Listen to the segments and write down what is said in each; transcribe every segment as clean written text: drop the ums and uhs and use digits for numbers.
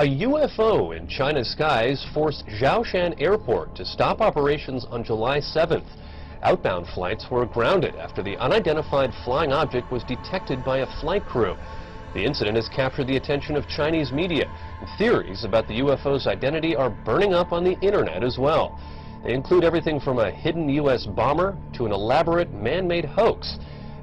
A UFO in China's skies forced Zhoushan Airport to stop operations on July 7th. Outbound flights were grounded after the unidentified flying object was detected by a flight crew. The incident has captured the attention of Chinese media, and theories about the UFO's identity are burning up on the internet as well. They include everything from a hidden U.S. bomber to an elaborate man-made hoax.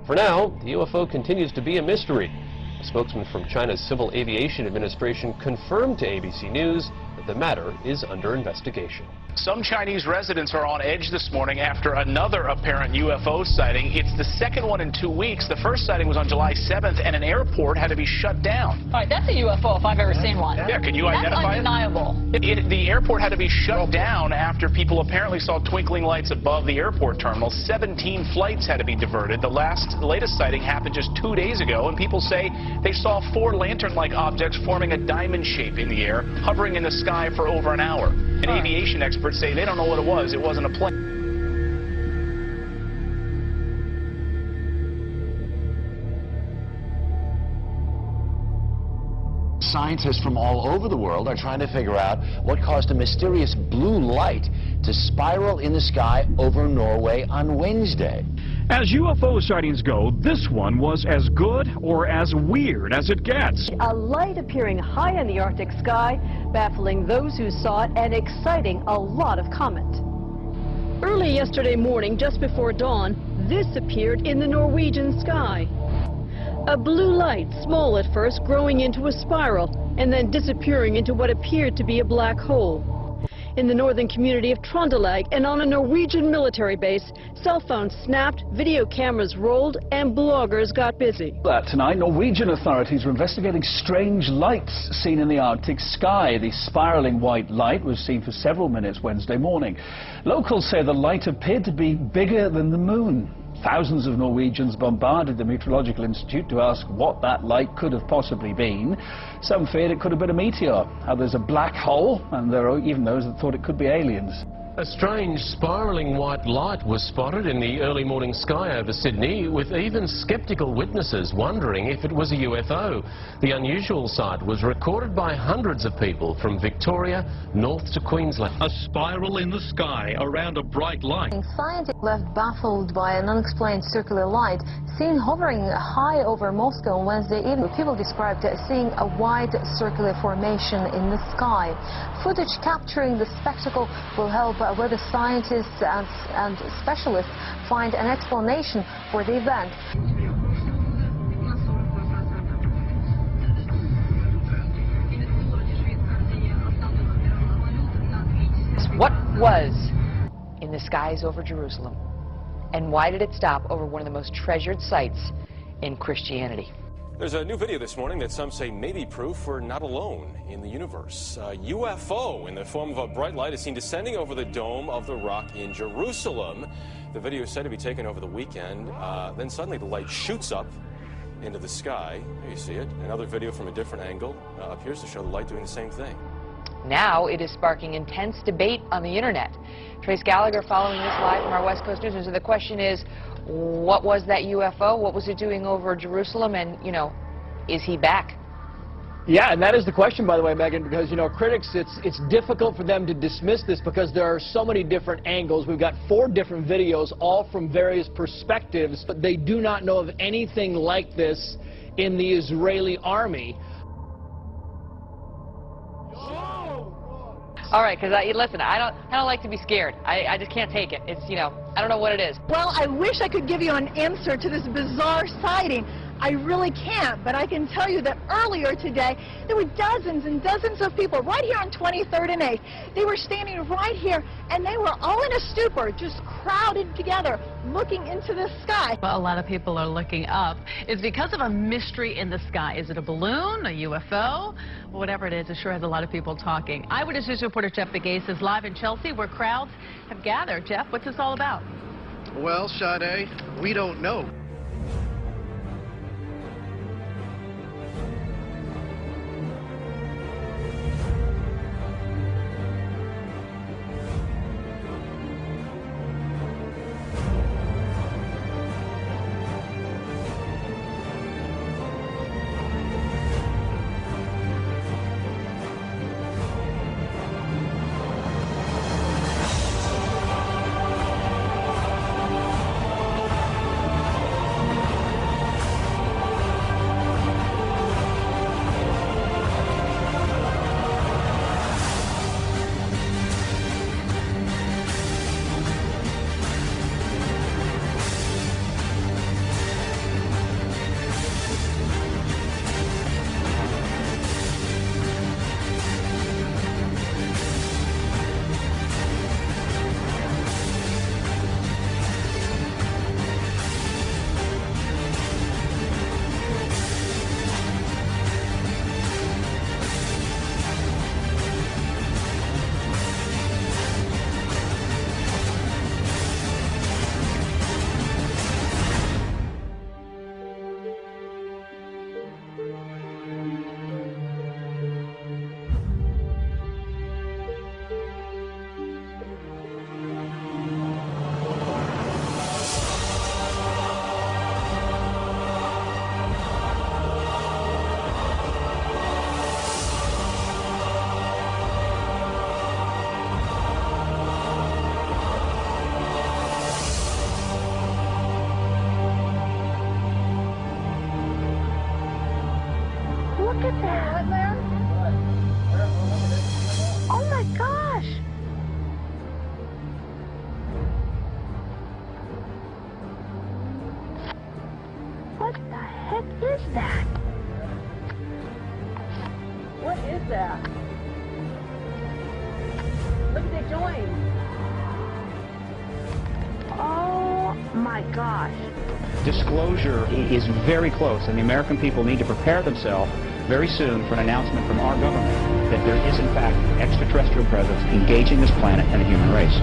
For now, the UFO continues to be a mystery. A spokesman from China's Civil Aviation Administration confirmed to ABC News that the matter is under investigation. Some Chinese residents are on edge this morning after another apparent UFO sighting. It's the second one in 2 weeks. The first sighting was on July 7th, and an airport had to be shut down. All right, that's a UFO if I've ever seen one. Yeah, can you identify it? That's undeniable. The airport had to be shut down after people apparently saw twinkling lights above the airport terminal. 17 flights had to be diverted. The latest sighting happened just 2 days ago, and people say they saw 4 lantern-like objects forming a diamond shape in the air, hovering in the sky for over an hour. And aviation experts say they don't know what it was. It wasn't a plane. Scientists from all over the world are trying to figure out what caused a mysterious blue light to spiral in the sky over Norway on Wednesday. As UFO sightings go, this one was as good or as weird as it gets. A light appearing high in the Arctic sky, baffling those who saw it and exciting a lot of comment. Early yesterday morning, just before dawn, this appeared in the Norwegian sky. A blue light, small at first, growing into a spiral and then disappearing into what appeared to be a black hole. In the northern community of Trøndelag and on a Norwegian military base, cell phones snapped, video cameras rolled, and bloggers got busy. Tonight, Norwegian authorities were investigating strange lights seen in the Arctic sky. The spiraling white light was seen for several minutes Wednesday morning. Locals say the light appeared to be bigger than the moon. Thousands of Norwegians bombarded the Meteorological Institute to ask what that light could have possibly been. Some feared it could have been a meteor, others a black hole, and there are even those that thought it could be aliens. A strange spiraling white light was spotted in the early morning sky over Sydney, with even skeptical witnesses wondering if it was a UFO. The unusual sight was recorded by hundreds of people from Victoria north to Queensland. A spiral in the sky around a bright light. Scientists left baffled by an unexplained circular light seen hovering high over Moscow on Wednesday evening. People described seeing a wide circular formation in the sky. Footage capturing the spectacle will help whether scientists and specialists find an explanation for the event. What was in the skies over Jerusalem, and why did it stop over one of the most treasured sites in Christianity? There's a new video this morning that some say may be proof we're not alone in the universe. A UFO in the form of a bright light is seen descending over the Dome of the Rock in Jerusalem. The video is said to be taken over the weekend. Then suddenly the light shoots up into the sky. There you see it. Another video from a different angle appears to show the light doing the same thing. Now it is sparking intense debate on the internet. Trace Gallagher following this live from our West Coast News. So the question is, what was that UFO? What was it doing over Jerusalem? And, you know, is he back? Yeah, and that is the question, by the way, Megan, because, you know, critics, it's difficult for them to dismiss this because there are so many different angles. We've got 4 different videos, all from various perspectives, but they do not know of anything like this in the Israeli army. All right, because listen, I don't like to be scared. I just can't take it. It's, you know, I don't know what it is. Well, I wish I could give you an answer to this bizarre sighting. I really can't, but I can tell you that earlier today, there were dozens and dozens of people right here on 23rd and 8th. They were standing right here, and they were all in a stupor, just crowded together, looking into the sky. Well, a lot of people are looking up. It's because of a mystery in the sky. Is it a balloon, a UFO? Whatever it is, it sure has a lot of people talking. Eyewitness News reporter Jeff Begase is live in Chelsea, where crowds have gathered. Jeff, what's this all about? Well, Sade, we don't know. that? What is that? Look, they joined. Oh my gosh. Disclosure is very close, and the American people need to prepare themselves very soon for an announcement from our government that there is, in fact, extraterrestrial presence engaging this planet and the human race.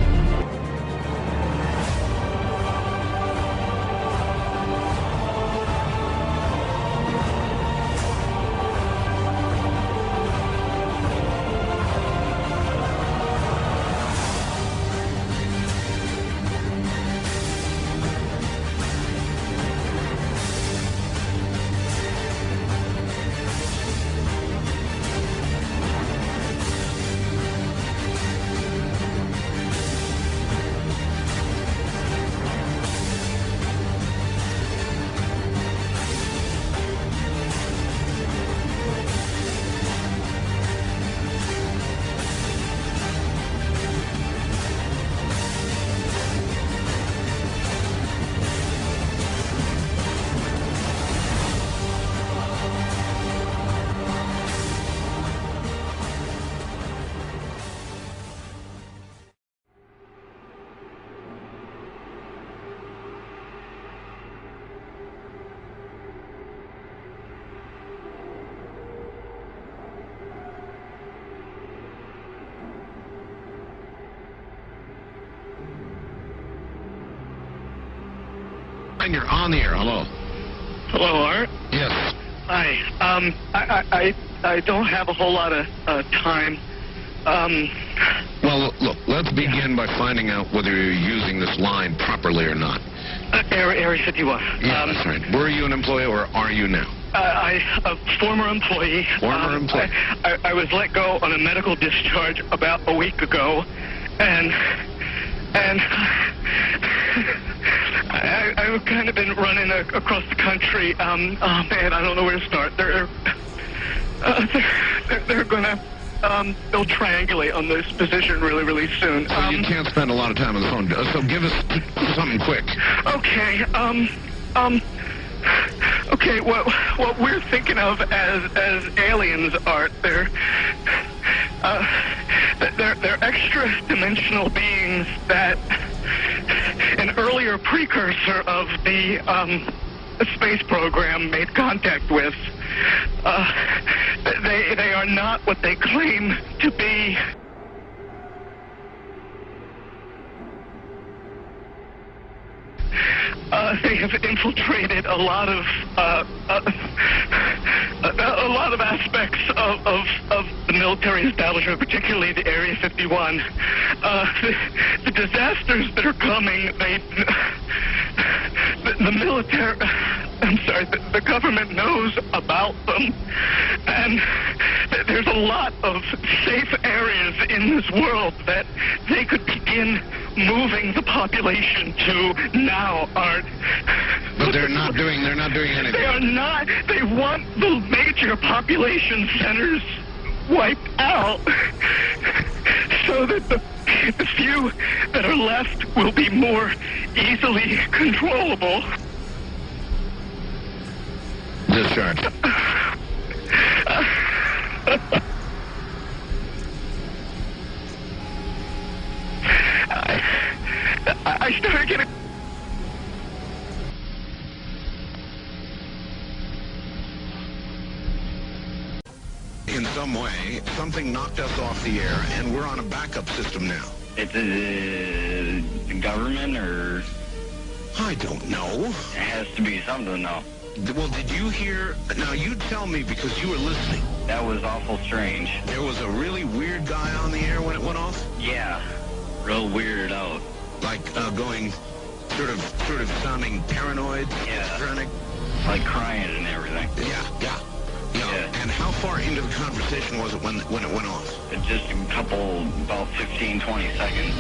You're on the air. Hello. Hello, Art. Yes. Hi. I don't have a whole lot of time. Well, look, let's begin by finding out whether you're using this line properly or not. Area 51. Yeah, that's right. Were you an employee or are you now? A former employee. Former employee. I was let go on a medical discharge about a week ago, and I've kind of been running across the country. Oh man, I don't know where to start. They're gonna they'll triangulate on this position really soon. So you can't spend a lot of time on the phone. So give us something quick. Okay. Okay. What we're thinking of as aliens, Art, they're extra-dimensional beings that an earlier precursor of the space program made contact with. They are not what they claim to be. They have infiltrated a lot of aspects of the military establishment, particularly the Area 51. The disasters that are coming, the military, I'm sorry, the government knows about them, and there's a lot of safe areas in this world that they could begin moving the population to now, Art. But they're not doing anything. They are not. They want the major population centers wiped out so that the few that are left will be more easily controllable. Discharge. I started getting... In some way, something knocked us off the air, and we're on a backup system now. It's the government, or... I don't know. It has to be something, though. Well, did you hear... Now, you tell me, because you were listening. That was awful strange. There was a really weird guy on the air when it went off? Yeah. Real weirded out. Like, going... Sort of sounding paranoid? Yeah. Schizophrenic? Like crying and everything. Yeah. And how far into the conversation was it when it went off? Just a couple, about 15, 20 seconds,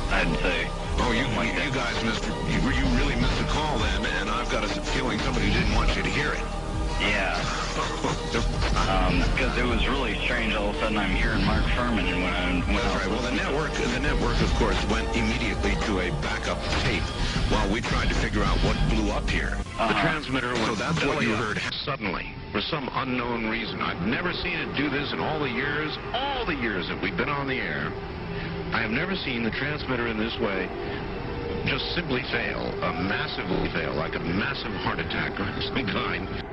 I'd say. Oh, you guys missed... You really missed a call then, and I've got a feeling somebody didn't want you to hear it. Yeah. Because it was really strange. All of a sudden, I'm hearing Mark Furman, and when I That's right. Well, the network, of course, went immediately to to a backup tape while we tried to figure out what blew up here. The transmitter was... So that's what you heard suddenly, for some unknown reason. I've never seen it do this in all the years that we've been on the air. I have never seen the transmitter in this way just simply fail, massively fail, like a massive heart attack or some kind.